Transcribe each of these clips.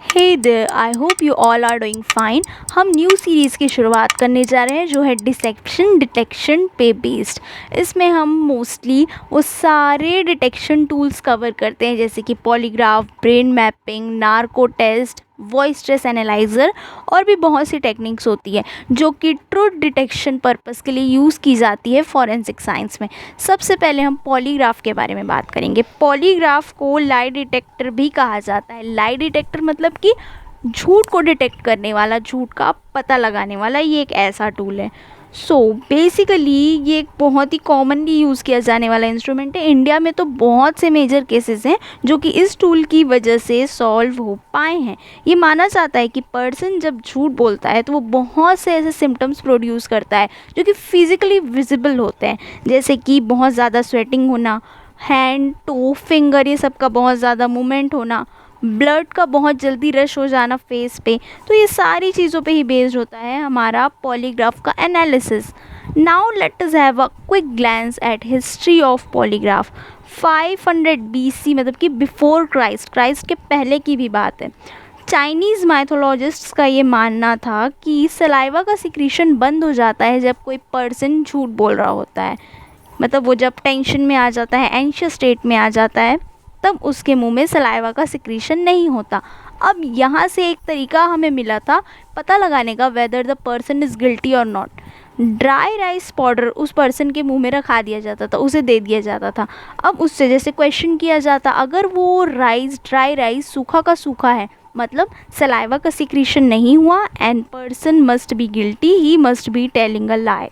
Hey there, I hope you all are doing fine. हम new series की शुरुआत करने जा रहे हैं जो है डिसेक्शन डिटेक्शन पे बेस्ड। इसमें हम मोस्टली वो सारे डिटेक्शन टूल्स कवर करते हैं जैसे कि polygraph, brain mapping, narco test, voice stress analyser और भी बहुत सी टेक्निक्स होती है जो कि ट्रूथ डिटेक्शन पर्पस के लिए यूज़ की जाती है फॉरेंसिक साइंस में। सबसे पहले हम पॉलीग्राफ के बारे में बात करेंगे। पॉलीग्राफ को लाई डिटेक्टर भी कहा जाता है। लाई डिटेक्टर मतलब कि झूठ को डिटेक्ट करने वाला, झूठ का पता लगाने वाला, ये एक ऐसा टूल है। सो बेसिकली ये एक बहुत ही कॉमनली यूज़ किया जाने वाला इंस्ट्रूमेंट है। इंडिया में तो बहुत से मेजर केसेस हैं जो कि इस टूल की वजह से सॉल्व हो पाए हैं। ये माना जाता है कि पर्सन जब झूठ बोलता है तो वो बहुत से ऐसे सिम्टम्स प्रोड्यूस करता है जो कि फिज़िकली विजिबल होते हैं, जैसे कि बहुत ज़्यादा स्वेटिंग होना, हैंड टू फिंगर ये सब का बहुत ज़्यादा मूवमेंट होना, ब्लड का बहुत जल्दी रश हो जाना फेस पे। तो ये सारी चीज़ों पे ही बेस्ड होता है हमारा पॉलीग्राफ का analysis. Now let us have a quick glans at history of polygraph. 500 BC मतलब कि बिफोर क्राइस्ट के पहले की भी बात है। चाइनीज़ माइथोलॉजिस्ट्स का ये मानना था कि सलाइवा का सिक्रीशन बंद हो जाता है जब कोई पर्सन झूठ बोल रहा होता है। मतलब वो जब टेंशन में आ जाता है, एंशियस स्टेट में आ जाता है, तब उसके मुंह में सलाइवा का सिक्रीशन नहीं होता। अब यहाँ से एक तरीका हमें मिला था पता लगाने का whether the person is guilty और नॉट। ड्राई राइस पाउडर उस पर्सन के मुंह में रखा दिया जाता था, उसे दे दिया जाता था। अब उससे जैसे क्वेश्चन किया जाता, अगर वो राइस, ड्राई राइस सूखा का सूखा है, मतलब सलाइवा का सिक्रीशन नहीं हुआ, and person must be guilty, he must be telling a lie.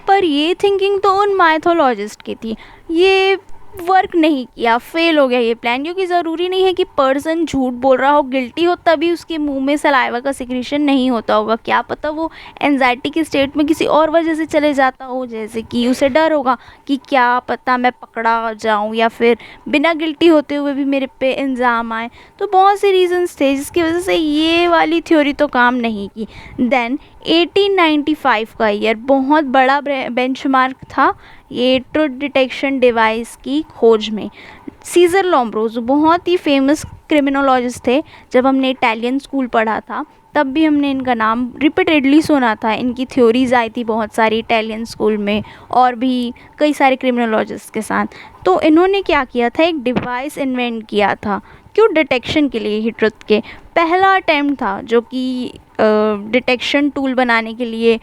पर ये थिंकिंग तो उन माइथोलॉजिस्ट की थी, ये वर्क नहीं किया, फेल हो गया ये प्लान, क्योंकि ज़रूरी नहीं है कि पर्सन झूठ बोल रहा हो, गिल्टी हो, तभी उसके मुंह में सलाइवा का सिक्रीशन नहीं होता होगा। क्या पता वो एंजाइटी की स्टेट में किसी और वजह से चले जाता हो, जैसे कि उसे डर होगा कि क्या पता मैं पकड़ा जाऊं या फिर बिना गिल्टी होते हुए भी मेरे पे इल्ज़ाम आए। तो बहुत से रीजंस थे जिसकी वजह से ये वाली थ्योरी तो काम नहीं की। देन 1895 का ईयर बहुत बड़ा बेंचमार्क था ये ट्रुथ डिटेक्शन डिवाइस की खोज में। सीजर लोम्ब्रोसो बहुत ही फेमस क्रिमिनोलॉजिस्ट थे। जब हमने इटालियन स्कूल पढ़ा था तब भी हमने इनका नाम रिपीटेडली सुना था। इनकी थ्योरीज आई थी बहुत सारी इटालियन स्कूल में और भी कई सारे क्रिमिनोलॉजिस्ट के साथ। तो इन्होंने क्या किया था, एक डिवाइस इन्वेंट किया था क्यों, डिटेक्शन के लिए ही, ट्रुथ के। पहला अटेम्प्ट था जो कि डिटेक्शन टूल बनाने के लिए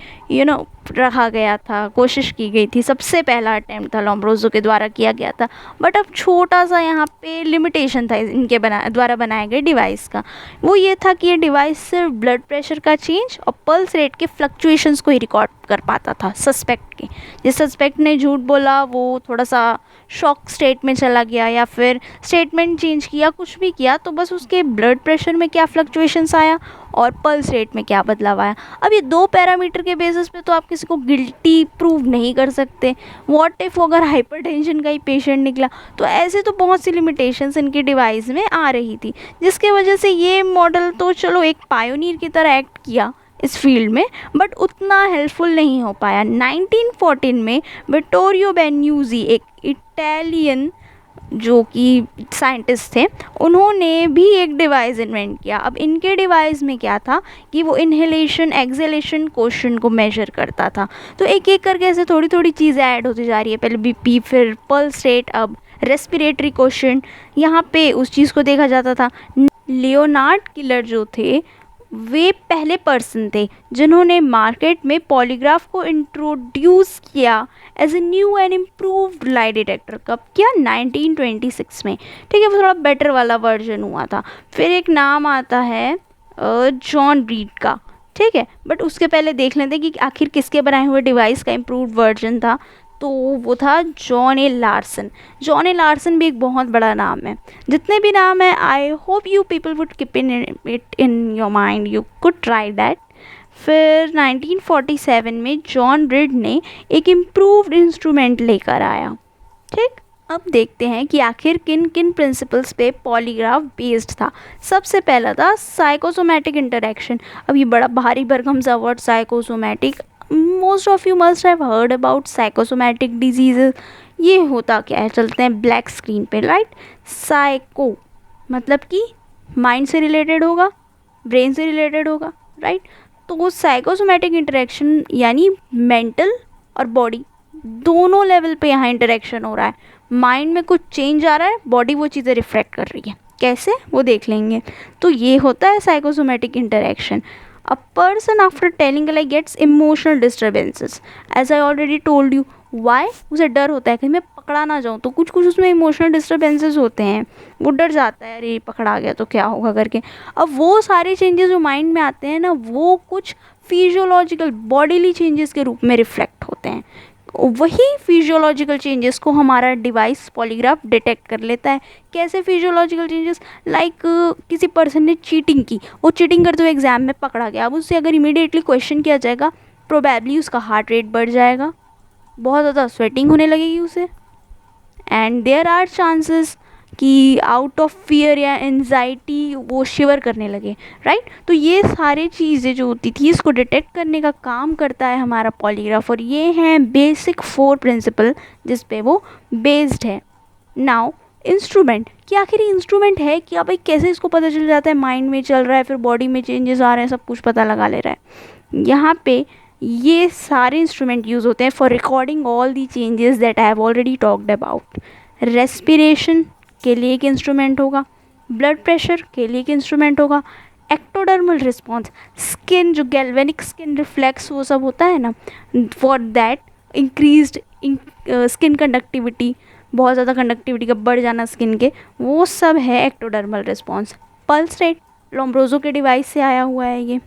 रखा गया था, कोशिश की गई थी। सबसे पहला अटेम्प्ट था, लोम्ब्रोसो के द्वारा किया गया था। बट अब छोटा सा यहाँ पे लिमिटेशन था इनके द्वारा बनाए गए डिवाइस का। वो ये था कि ये डिवाइस सिर्फ ब्लड प्रेशर का चेंज और पल्स रेट के फ्लक्चुएशंस को ही रिकॉर्ड कर पाता था सस्पेक्ट के। जिस सस्पेक्ट ने झूठ बोला वो थोड़ा सा शॉक स्टेट में चला गया या फिर स्टेटमेंट चेंज किया, कुछ भी किया, तो बस उसके ब्लड प्रेशर में क्या फ्लक्चुएशंस आया और पल्स रेट में क्या बदलाव आया। अब ये दो पैरामीटर के बेसिस पे तो आप किसी को गिल्टी प्रूव नहीं कर सकते। व्हाट इफ़ अगर हाइपरटेंशन का ही पेशेंट निकला, तो ऐसे तो बहुत सी लिमिटेशंस इनके डिवाइस में आ रही थी, जिसके वजह से ये मॉडल तो चलो एक पायोनियर की तरह एक्ट किया इस फील्ड में, बट उतना हेल्पफुल नहीं हो पाया। 1914 में विट्टोरियो बेन्यूज़ी, एक इटालियन जो कि साइंटिस्ट थे, उन्होंने भी एक डिवाइस इन्वेंट किया। अब इनके डिवाइस में क्या था कि वो इन्हेलेशन एक्सहेलेशन क्वेश्चन को मेजर करता था। तो एक एक करके ऐसे थोड़ी थोड़ी चीज़ें ऐड होती जा रही है, पहले बीपी, फिर पल्स रेट, अब रेस्पिरेटरी क्वेश्चन। यहाँ पे उस चीज़ को देखा जाता था। लियोनार्ड किलर जो थे वे पहले पर्सन थे जिन्होंने मार्केट में पॉलीग्राफ को इंट्रोड्यूस किया as a new and improved lie detector. कब किया? 1926 में। ठीक है, वो थोड़ा बेटर वाला वर्जन हुआ था। फिर एक नाम आता है जॉन रीड का, ठीक है, बट उसके पहले देख लेते हैं कि आखिर किसके बनाए हुए डिवाइस का इम्प्रूव्ड वर्जन था। तो वो था जॉन ए लार्सन। जॉन ए लार्सन भी एक बहुत बड़ा नाम है। जितने भी नाम है, आई hope you people would keep it in your mind, you could try that. फिर 1947 में जॉन रिड ने एक इम्प्रूव्ड इंस्ट्रूमेंट लेकर आया। ठीक, अब देखते हैं कि आखिर किन किन प्रिंसिपल्स पे पॉलीग्राफ बेस्ड था। सबसे पहला था साइकोसोमैटिक इंटरेक्शन। अब ये बड़ा भारी भरकम सा word psychosomatic, most of you must have heard about psychosomatic diseases. ये होता क्या है, चलते हैं ब्लैक स्क्रीन पे, राइट। साइको मतलब कि माइंड से रिलेटेड होगा, ब्रेन से रिलेटेड होगा, राइट। तो वो साइकोसोमैटिक इंटरेक्शन यानी मेंटल और बॉडी दोनों लेवल पे यहाँ इंटरेक्शन हो रहा है। माइंड में कुछ चेंज आ रहा है, बॉडी वो चीज़ें रिफ्लेक्ट कर रही है। कैसे, वो देख लेंगे। तो ये होता है psychosomatic interaction. A person after telling like gets emotional disturbances, as I already told you. Why, उसे डर होता है कहीं मैं पकड़ा ना जाऊँ, तो कुछ कुछ उसमें इमोशनल डिस्टर्बेंसेस होते हैं, वो डर जाता है अरे पकड़ा गया तो क्या होगा करके। अब वो सारे चेंजेस जो माइंड में आते हैं ना, वो कुछ फिजियोलॉजिकल बॉडीली चेंजेस के रूप में रिफ्लेक्ट होते हैं। वही फिजियोलॉजिकल चेंजेस को हमारा डिवाइस पॉलीग्राफ डिटेक्ट कर लेता है। कैसे फिजियोलॉजिकल चेंजेस, लाइक किसी पर्सन ने चीटिंग की, वो चीटिंग करते हुए एग्जाम में पकड़ा गया, अब उससे अगर इमीडिएटली क्वेश्चन किया जाएगा, प्रोबेबली उसका हार्ट रेट बढ़ जाएगा, बहुत ज़्यादा स्वेटिंग होने लगेगी उसे, एंड देयर आर चांसेस कि आउट ऑफ फियर या एनजाइटी वो शिवर करने लगे, राइट। तो ये सारी चीज़ें जो होती थी, इसको डिटेक्ट करने का काम करता है हमारा पॉलीग्राफ, और ये हैं बेसिक 4 प्रिंसिपल जिस पे वो बेस्ड है। नाउ इंस्ट्रूमेंट, कि आखिर इंस्ट्रूमेंट है क्या भाई, कैसे इसको पता चल जाता है माइंड में चल रहा है, फिर बॉडी में चेंजेस आ रहे हैं, सब कुछ पता लगा ले रहा है। यहाँ पे ये सारे इंस्ट्रूमेंट यूज़ होते हैं for recording all the changes that I have already talked about. Respiration के लिए एक इंस्ट्रूमेंट होगा, ब्लड प्रेशर के लिए एक इंस्ट्रूमेंट होगा, एक्टोडर्मल रिस्पॉन्स, स्किन जो गैल्वेनिक स्किन रिफ्लेक्स वो सब होता है ना, for that increased skin conductivity, बहुत ज़्यादा कंडक्टिविटी का बढ़ जाना स्किन के, वो सब है एक्टोडर्मल रिस्पॉन्स। पल्स रेट लोम्ब्रोजो के डिवाइस से आया हुआ है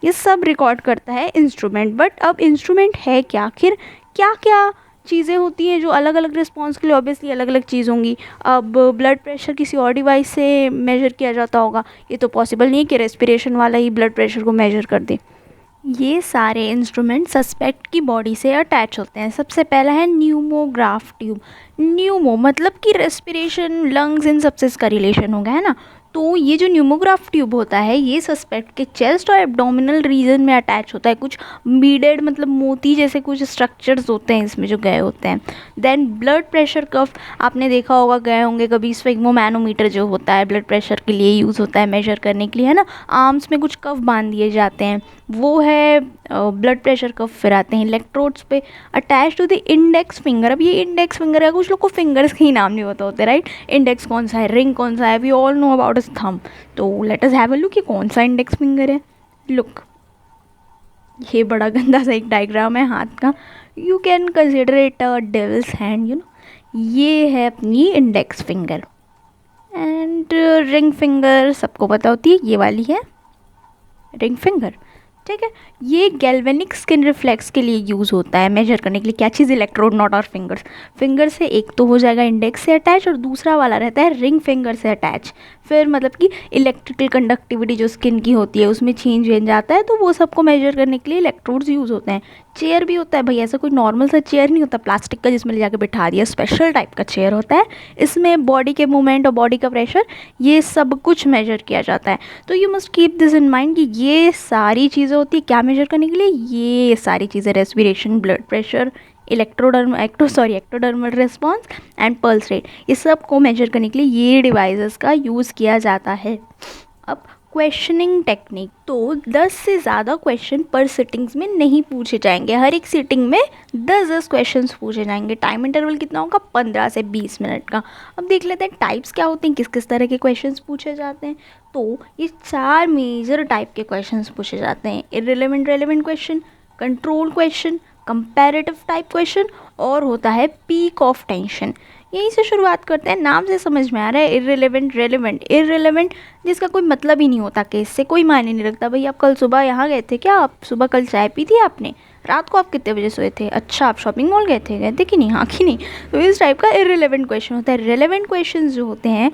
ये सब रिकॉर्ड करता है इंस्ट्रूमेंट। बट अब इंस्ट्रूमेंट है क्या, आखिर क्या क्या चीज़ें होती हैं जो अलग अलग रिस्पॉन्स के लिए ऑब्वियसली अलग अलग चीज़ होंगी। अब ब्लड प्रेशर किसी और डिवाइस से मेजर किया जाता होगा, ये तो पॉसिबल नहीं है कि रेस्पिरेशन वाला ही ब्लड प्रेशर को मेजर कर दे। ये सारे इंस्ट्रूमेंट सस्पेक्ट की बॉडी से अटैच होते हैं। सबसे पहला है न्यूमोग्राफ ट्यूब। न्यूमो मतलब कि रेस्पिरेशन, लंग्स, इन सबसे इसका रिलेशन हो गया है ना। तो ये जो न्यूमोग्राफ ट्यूब होता है, ये सस्पेक्ट के चेस्ट और एब्डोमिनल रीजन में अटैच होता है। कुछ बीडेड मतलब मोती जैसे कुछ स्ट्रक्चर्स होते हैं इसमें जो गए होते हैं। देन ब्लड प्रेशर कफ, आपने देखा होगा, गए होंगे कभी, स्फिग्मोमैनोमीटर जो होता है ब्लड प्रेशर के लिए यूज़ होता है मेजर करने के लिए, है ना। आर्म्स में कुछ कफ बांध दिए जाते हैं, वो है ब्लड प्रेशर कफ। फिर आते हैं इलेक्ट्रोड्स पे attach to the index finger. अब ये इंडेक्स फिंगर है, कुछ लोग को फिंगर्स के ही नाम नहीं होता होते, राइट। इंडेक्स कौन सा है, रिंग कौन सा है, we all know about is thumb. तो let us have a look कि कौन सा इंडेक्स फिंगर है। लुक, ये बड़ा गंदा सा एक डायग्राम है हाथ का, you can consider it a devils hand, you know. ये है अपनी index finger. And ring finger सबको पता होती है, ये वाली है रिंग फिंगर, ठीक है। ये गैल्वेनिक स्किन रिफ्लेक्स के लिए यूज़ होता है, मेजर करने के लिए। क्या चीज़, इलेक्ट्रोड, नॉट और फिंगर्स। फिंगर से एक तो हो जाएगा इंडेक्स से अटैच, और दूसरा वाला रहता है रिंग फिंगर से अटैच। फिर मतलब कि इलेक्ट्रिकल कंडक्टिविटी जो स्किन की होती है उसमें चेंज आता है, तो वो सबको मेजर करने के लिए इलेक्ट्रोड्स यूज़ होते हैं। चेयर भी होता है भाई, ऐसा कोई नॉर्मल सा चेयर नहीं होता प्लास्टिक का जिसमें ले जाकर बिठा दिया, स्पेशल टाइप का चेयर होता है। इसमें बॉडी के मूवमेंट और बॉडी का प्रेशर ये सब कुछ मेजर किया जाता है। तो you must keep this in mind कि ये सारी चीज़ें होती है क्या मेजर करने के लिए, ये सारी चीज़ें, respiration, blood pressure, ectodermal response and pulse rate, ये सब को मेजर करने के लिए ये डिवाइसेस का यूज़ किया जाता है। अब क्वेश्चनिंग टेक्निक, तो 10 से ज़्यादा क्वेश्चन पर सिटिंग्स में नहीं पूछे जाएंगे। हर एक सिटिंग में 10-10 क्वेश्चंस पूछे जाएंगे। टाइम इंटरवल कितना होगा, 15 से 20 मिनट का। अब देख लेते हैं टाइप्स क्या होते हैं, किस किस तरह के क्वेश्चंस पूछे जाते हैं। तो ये 4 मेजर टाइप के क्वेश्चंस पूछे जाते हैं। Irrelevant relevant question, control question, comparative type question, और होता है पीक ऑफ टेंशन। यहीं से शुरुआत करते हैं। नाम से समझ में आ रहा है, इररिलेवेंट रेलेवेंट। इररिलेवेंट जिसका कोई मतलब ही नहीं होता, केस से कोई मायने नहीं रखता। भाई आप कल सुबह यहाँ गए थे क्या, आप सुबह कल चाय पी थी आपने, रात को आप कितने बजे सोए थे, अच्छा आप शॉपिंग मॉल गए थे कि नहीं, हाँ कि नहीं। तो इस टाइप का इररिलेवेंट क्वेश्चन होता है। रेलेवेंट क्वेश्चन जो होते हैं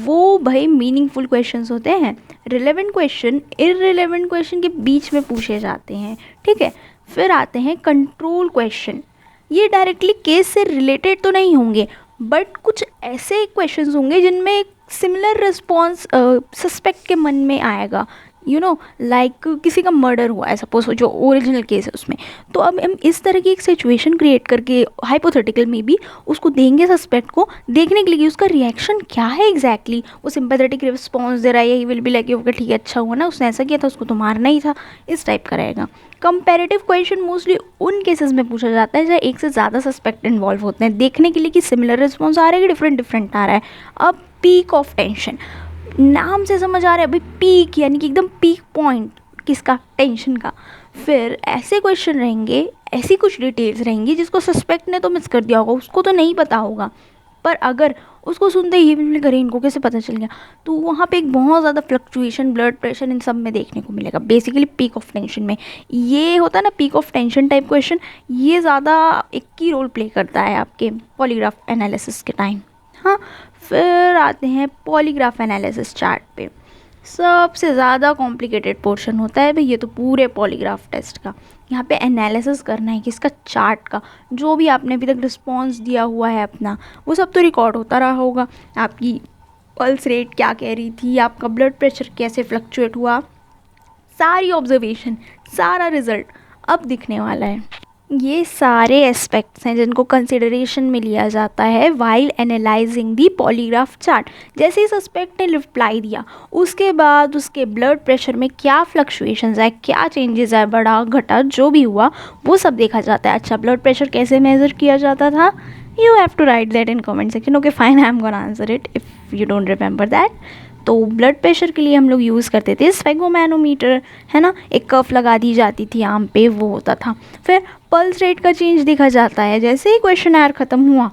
वो भाई मीनिंगफुल क्वेश्चन होते हैं। रिलेवेंट क्वेश्चन इररिलेवेंट क्वेश्चन के बीच में पूछे जाते हैं, ठीक है। फिर आते हैं कंट्रोल क्वेश्चन। ये डायरेक्टली केस से रिलेटेड तो नहीं होंगे, बट कुछ ऐसे क्वेश्चंस होंगे जिनमें एक सिमिलर रिस्पॉन्स सस्पेक्ट के मन में आएगा। लाइक किसी का मर्डर हुआ है सपोज, जो ओरिजिनल केस है उसमें, तो अब हम इस तरह की एक सिचुएशन क्रिएट करके हाइपोथेटिकल में भी उसको देंगे सस्पेक्ट को, देखने के लिए कि उसका रिएक्शन क्या है एग्जैक्टली। वो सिंपैथेटिक रिस्पॉन्स दे रहा है, he will be like okay ठीक है अच्छा हुआ ना, उसने ऐसा किया था, उसको तो मारना ही था, इस टाइप का रहेगा। कंपैरेटिव क्वेश्चन मोस्टली उन केसेस में पूछा जाता है जहाँ एक से ज़्यादा सस्पेक्ट इन्वॉल्व होते हैं, देखने के लिए कि सिमिलर रिस्पॉन्स आ रहा है कि डिफरेंट आ रहा है। अब पीक ऑफ टेंशन, नाम से समझ आ रहा है भाई, पीक यानी कि एकदम पीक पॉइंट किसका, टेंशन का। फिर ऐसे क्वेश्चन रहेंगे, ऐसी कुछ डिटेल्स रहेंगी जिसको सस्पेक्ट ने तो मिस कर दिया होगा, उसको तो नहीं पता होगा, पर अगर उसको सुनते ही बिल्कुल करें इनको कैसे पता चल गया, तो वहाँ पे एक बहुत ज़्यादा फ्लक्चुएशन, ब्लड प्रेशर इन सब में देखने को मिलेगा। बेसिकली पीक ऑफ टेंशन में ये होता है ना, peak of tension type question, ये ज़्यादा एक की रोल प्ले करता है आपके पॉलीग्राफ एनालिसिस के टाइम। हाँ, फिर आते हैं पॉलीग्राफ एनालिसिस चार्ट पे। सबसे ज़्यादा कॉम्प्लिकेटेड पोर्शन होता है भाई ये तो पूरे पॉलीग्राफ टेस्ट का। यहाँ पे एनालिसिस करना है किसका, चार्ट का। जो भी आपने अभी तक रिस्पॉन्स दिया हुआ है अपना, वो सब तो रिकॉर्ड होता रहा होगा। आपकी पल्स रेट क्या कह रही थी, आपका ब्लड प्रेशर कैसे फ्लक्चुएट हुआ, सारी ऑब्जर्वेशन, सारा रिजल्ट अब दिखने वाला है। ये सारे एस्पेक्ट्स हैं जिनको कंसिडरेशन में लिया जाता है वाइल एनालाइजिंग दी पॉलीग्राफ चार्ट। जैसे ही सस्पेक्ट ने रिप्लाई दिया, उसके बाद उसके ब्लड प्रेशर में क्या फ्लक्चुएशंस आए, क्या चेंजेस आए, बढ़ा घटा जो भी हुआ वो सब देखा जाता है। अच्छा, ब्लड प्रेशर कैसे मेज़र किया जाता था, you have to write that in comment section. Okay fine, I am gonna answer it if you don't remember that. तो ब्लड प्रेशर के लिए हम लोग यूज़ करते थे स्फेगोमैनोमीटर, है ना, एक कफ लगा दी जाती थी आम पे, वो होता था। फिर पल्स रेट का चेंज देखा जाता है, जैसे ही क्वेश्चन ख़त्म हुआ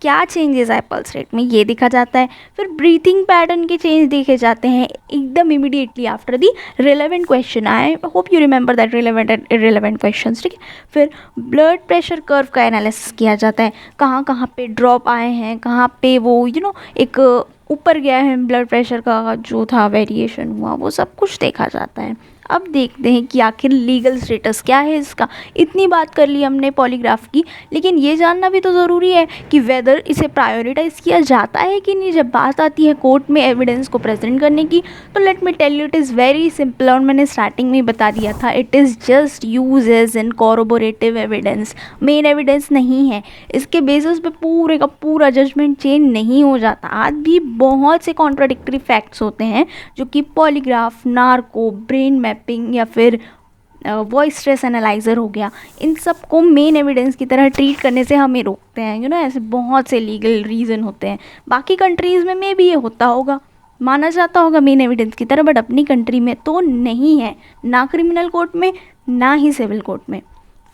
क्या चेंजेस आए पल्स रेट में ये देखा जाता है। फिर ब्रीथिंग पैटर्न के चेंज देखे जाते हैं एकदम immediately after the relevant question. I hope you remember that relevant and irrelevant questions, ठीक है। फिर ब्लड प्रेशर कर्व का एनालिसिस किया जाता है, कहाँ कहाँ पे ड्रॉप आए हैं, कहाँ पे वो एक ऊपर गया है ब्लड प्रेशर का जो था वेरिएशन हुआ, वो सब कुछ देखा जाता है। अब देखते हैं कि आखिर लीगल स्टेटस क्या है इसका। इतनी बात कर ली हमने पॉलीग्राफ की, लेकिन ये जानना भी तो ज़रूरी है कि वेदर इसे प्रायोरिटाइज़ किया जाता है कि नहीं जब बात आती है कोर्ट में एविडेंस को प्रेजेंट करने की। तो let me tell you, it is very simple, और मैंने स्टार्टिंग में ही बता दिया था, it is just use as in corroborative evidence, main evidence नहीं है। इसके बेसिस पे पूरे का पूरा जजमेंट चेंज नहीं हो जाता। आज भी बहुत से कॉन्ट्राडिक्टरी फैक्ट्स होते हैं जो कि पॉलीग्राफ, नार्को, ब्रेन मैपिंग या फिर वॉइस स्ट्रेस एनालाइज़र हो गया, इन सब को मेन एविडेंस की तरह ट्रीट करने से हमें रोकते हैं। ऐसे बहुत से लीगल रीज़न होते हैं। बाकी कंट्रीज़ में मे भी ये होता होगा, माना जाता होगा मेन एविडेंस की तरह, बट अपनी कंट्री में तो नहीं है, ना क्रिमिनल कोर्ट में ना ही सिविल कोर्ट में।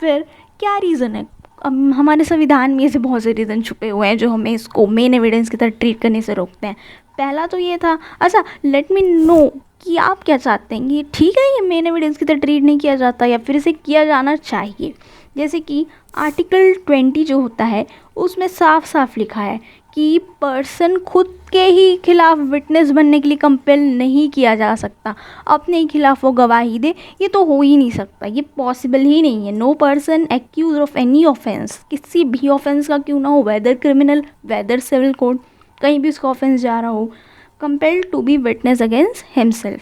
फिर क्या रीज़न है? अब हमारे संविधान में ऐसे बहुत से रीज़न छुपे हुए हैं जो हमें इसको मेन एविडेंस की तरह ट्रीट करने से रोकते हैं। पहला तो ये था, अच्छा लेट मी नो कि आप क्या चाहते हैं, ये ठीक है ये मेन एविडेंस की तरह ट्रीट नहीं किया जाता या फिर इसे किया जाना चाहिए। जैसे कि आर्टिकल 20 जो होता है उसमें साफ साफ लिखा है कि पर्सन खुद के ही खिलाफ विटनेस बनने के लिए कंपेल नहीं किया जा सकता, अपने ही खिलाफ वो गवाही दे, ये तो हो ही नहीं सकता, ये पॉसिबल ही नहीं है। No person accuse of any offence, किसी भी ऑफेंस का क्यों ना हो, whether criminal whether civil code, कहीं भी उसका ऑफेंस जा रहा हो, compelled to be witness against himself.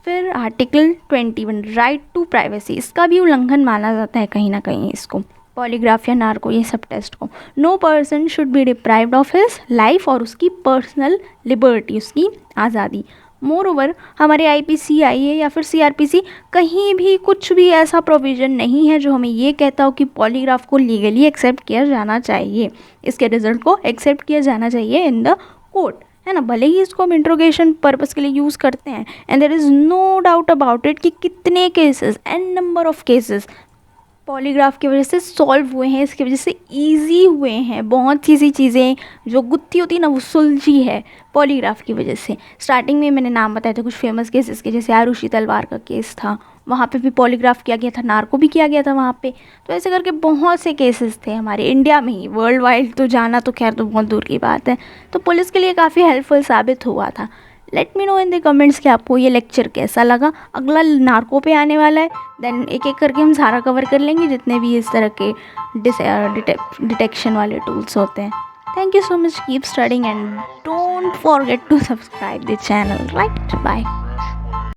फिर आर्टिकल 21 राइट टू प्राइवेसी, इसका भी उल्लंघन माना जाता है कहीं ना कहीं इसको, पॉलीग्राफ या नार्को ये सब टेस्ट को। No person should be deprived of his life, और उसकी पर्सनल लिबर्टी, उसकी आज़ादी। मोर ओवर हमारे IPC, IA या फिर CRPC कहीं भी कुछ भी ऐसा प्रोविज़न नहीं है जो हमें ये कहता हो कि पॉलीग्राफ को लीगली एक्सेप्ट किया जाना चाहिए, इसके रिजल्ट को एक्सेप्ट किया जाना चाहिए इन द कोर्ट, है ना। भले ही इसको हम इंट्रोगेशन पर्पस के लिए यूज़ करते हैं, and there is no doubt about it कि कितने cases, an number of cases polygraph की वजह से सॉल्व हुए हैं, इसकी वजह से इजी हुए हैं। बहुत सी ऐसी चीज़ें जो गुत्थी होती है ना वो सुलझी है पॉलीग्राफ की वजह से। स्टार्टिंग में मैंने नाम बताया था कुछ फेमस केसेस के, जैसे आरुषि तलवार का केस था, वहाँ पे भी पॉलीग्राफ किया गया था, नार्को भी किया गया था वहाँ पे। तो ऐसे करके बहुत से केसेस थे हमारे इंडिया में ही, वर्ल्ड वाइड तो जाना तो खैर तो बहुत दूर की बात है। तो पुलिस के लिए काफ़ी हेल्पफुल साबित हुआ था। Let me know in the comments कि आपको ये लेक्चर कैसा लगा। अगला नार्को पे आने वाला है, देन एक एक करके हम सारा कवर कर लेंगे जितने भी इस तरह के डिटेक्शन वाले टूल्स होते हैं। Thank you so much, keep studying and don't forget to subscribe the channel, right, bye.